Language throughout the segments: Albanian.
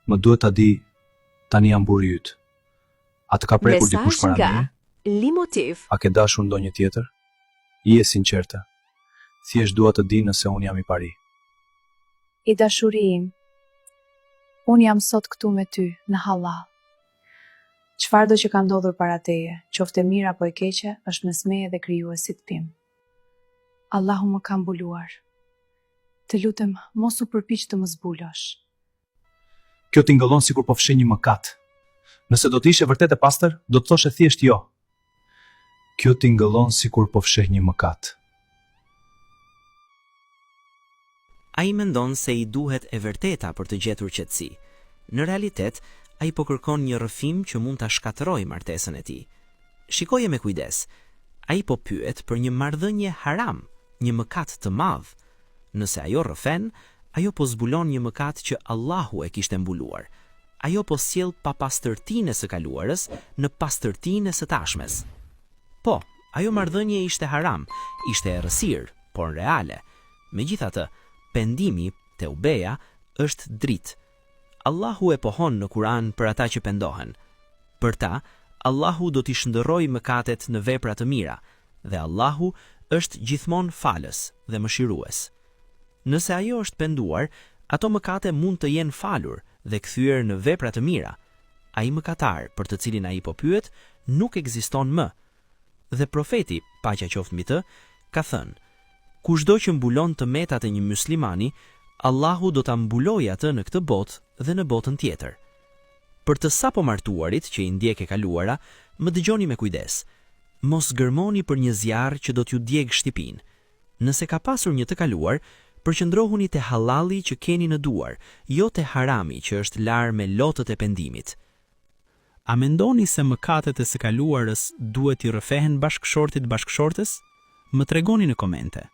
Më duhet ta di, tani jam burri yt. A të ka prekur dikush para meje? Limotiv. A ke dashur ndonjë tjetër? Je sinqerte. Thjesht dua të di nëse unë jam i pari. I dashuri im, unë jam sot këtu me ty, në halal. Çfarë do që ka ndodhur para teje, qofte mirë apo e keqe, është mes meje dhe krijuesit tim. Allahu më ka mbuluar. Të lutem, mos u përpiq të më zbulosh. Kjo tingëllon sikur po fshin një mëkat. Nëse do të ishe vërtet e pastër, do të thoshe thjesht jo. Kjo tingëllon sikur po fsheh një mëkat. Ai mendon se i duhet e vërteta për të gjetur qetësi. Në realitet, ai po kërkon një rrëfim që mund ta shkatërrojë martesën e tij. Shikoje me kujdes. Ai po pyet për një marrëdhënie haram, një mëkat të madh. Nëse ajo rrëfen, ajo po zbulon një mëkat që Allahu e kishte mbuluar. Ajo po sjell papastërtinë së kaluarës në pastërtinë së tashmes. Po, ajo marrëdhënie ishte haram, ishte errësirë, por reale. Megjithatë, pendimi, teubeja, është dritë. Allahu e pohon në Kur'an për ata që pendohen. Për ta, Allahu do t'i shndërrojë mëkatet në vepra të mira, dhe Allahu është gjithmonë falës dhe mëshirues. Nëse ajo është penduar, ato mëkate mund të jenë falur dhe kthyer në vepra të mira. Ai mëkatar për të cilin ai po pyet nuk ekziston më. Dhe profeti, paqja qoftë mbi të, ka thënë: kushdo që mbulon të metat e një muslimani, Allahu do ta mbulojë atë në këtë botë dhe në botën tjetër. Për të sapo martuarit që i ndjek e kaluara, më dëgjoni me kujdes. Mos gërmoni për një zjarr që do t'ju djeg shtipin. Nëse ka pasur një të kaluar, përqendrohuni te halali që keni në duar, jo te harami që është larë me lotët e pendimit. A mendoni se mëkatet e së kaluarës duhet i rrëfehen bashkëshortës? Më tregoni në komente.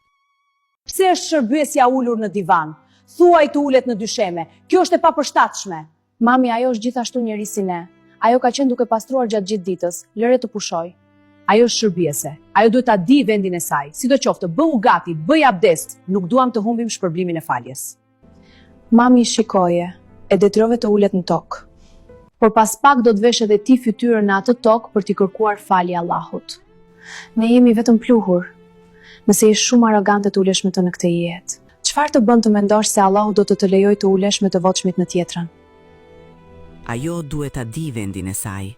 Pse është shërbëesja ulur në divan? Thuaj të ulet në dysheme. Kjo është e papërshtatshme. Mami, ajo është gjithashtu njeri si ne. Ajo ka qenë duke pastruar gjatë gjithë ditës. Lëre të pushoj. Ajo është shërbëese. Ajo duhet ta di vendin e saj. Sidoqoftë, bëu gati, bëj abdest. Nuk duam të humbim shpërblimin e faljes. Mami, shikoje. E detyrove të ulet në tokë. Por pas pak do të vesh edhe ti fytyrën në atë tokë për t'i kërkuar falje Allahut. Ne jemi vetëm pluhur. Nëse je shumë arrogante të ulesh me të në këtë jetë, çfarë të bën të mendosh se Allahu do të lejojë të ulesh me të votshmit në tjetrën? Ajo duhet ta di vendin e saj.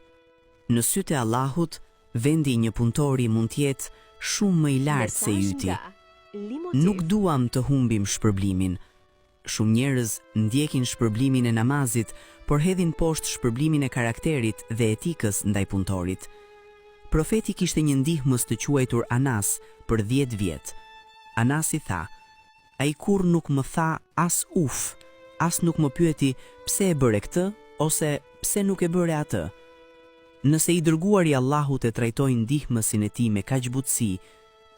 Në sytë e Allahut, vendi i një punëtori mund të jetë shumë më i lartë se yti. Nuk duam të humbim shpërblimin. Shumë njerëz ndjekin shpërblimin e namazit, por hedhin poshtë shpërblimin e karakterit dhe etikës ndaj punëtorit. Profeti kishte një ndihmës të quajtur Anas për 10 vjet. Anasi tha: ai kur nuk më tha as uf, as nuk më pyeti pse e bëre këtë ose pse nuk e bëre atë. Nëse i dërguari Allahut e trajtoi ndihmësin e tij me kaq butësi,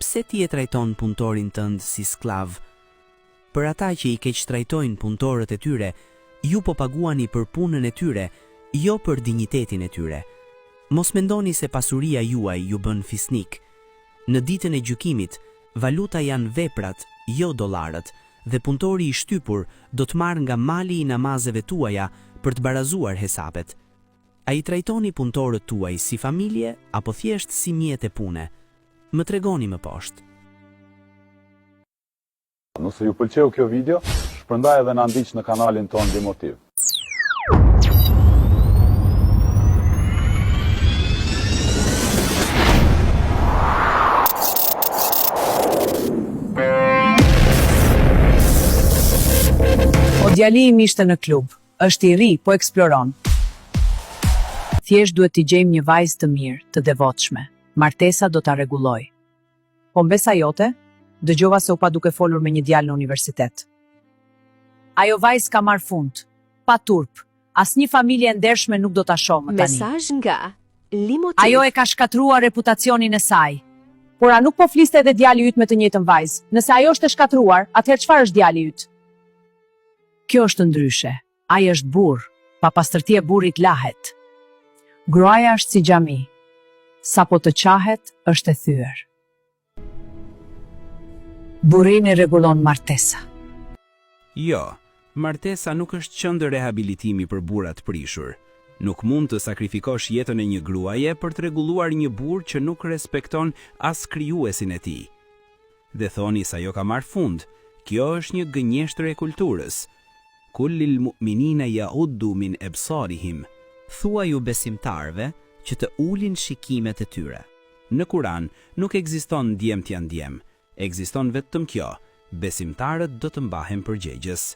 pse ti e trajton punëtorin tënd si sklav? Për ata që i keq trajtojnë punëtorët e tyre, ju po paguani për punën e tyre, jo për dinjitetin e tyre. Mos mendoni se pasuria juaj ju bën fisnik. Në ditën e gjykimit, valuta janë veprat, jo dollarët, dhe punëtori i shtypur do të marrë nga mali i namazeve tuaja për të barazuar hesapet. A i trajtoni punëtorët tuaj si familje apo thjesht si mjet e pune? Më tregoni më poshtë. Nëse ju pëlqeu kjo video, shpërndaj edhe na ndiq në kanalin ton Limotiv. Djali im ishte në klub. Është i ri, po eksploron. Thjesht duhet t'i gjejmë një vajzë të mirë, të devotshme. Martesa do ta rregulloj. Po mbesa jote? Dëgjova se u pa duke folur me një djalë në universitet. Ajo vajzë ka marrë fund. Pa turp. Asnjë familje e ndershme nuk do ta shoh më tani. Mesazh nga Limotiv. Ajo e ka shkatruar reputacionin e saj. Por a nuk po fliste edhe djali yt me të njëjtën vajzë? Nëse ajo është e shkatruar, atëherë çfarë është djali yt? Kjo është ndryshe. Ai është burr, pa pastërtia e burrit lahet. Gruaja është si xhami. Sapo të qahet, është e thyer. Burrini rregullon martesa. Jo, Martesa nuk është qendër rehabilitimi për burra të prishur. Nuk mund të sakrifikosh jetën e një gruaje për të rregulluar një burr që nuk respekton as krijuesin e tij. Dhe thoni sa jo ka marrë fund, kjo është një gënjeshtër e kulturës. Kullil mu'minina yauddu min absarihim. Thua ju besimtarve që të ulin shikimet e tyre. Në Kur'an nuk ekziston ndjem t'ja ndjem, ekziston vetëm kjo, besimtarët do të mbahen përgjegjës.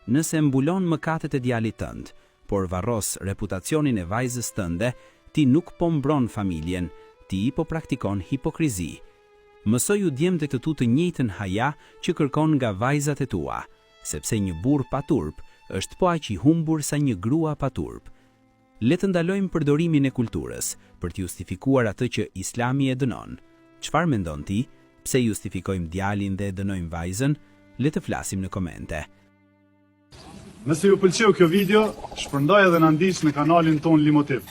Nëse mbulon mëkatet e djalit tënd, por varros reputacionin e vajzës tënde, ti nuk po mbron familjen, ti po praktikon hipokrizi. Mësoju djemtë të tu të njëjtën haja që kërkon nga vajzat e tua, sepse një burr pa turp është po aq i humbur sa një grua pa turp. Le të ndalojmë përdorimin e kulturës për të justifikuar atë që Islami e dënon. Çfarë mendon ti? Pse justifikojmë djalin dhe e dënojmë vajzën? Le të flasim në komente. Nëse ju pëlqeu kjo video, shpërndaj edhe na ndiqni në kanalin ton Limotiv.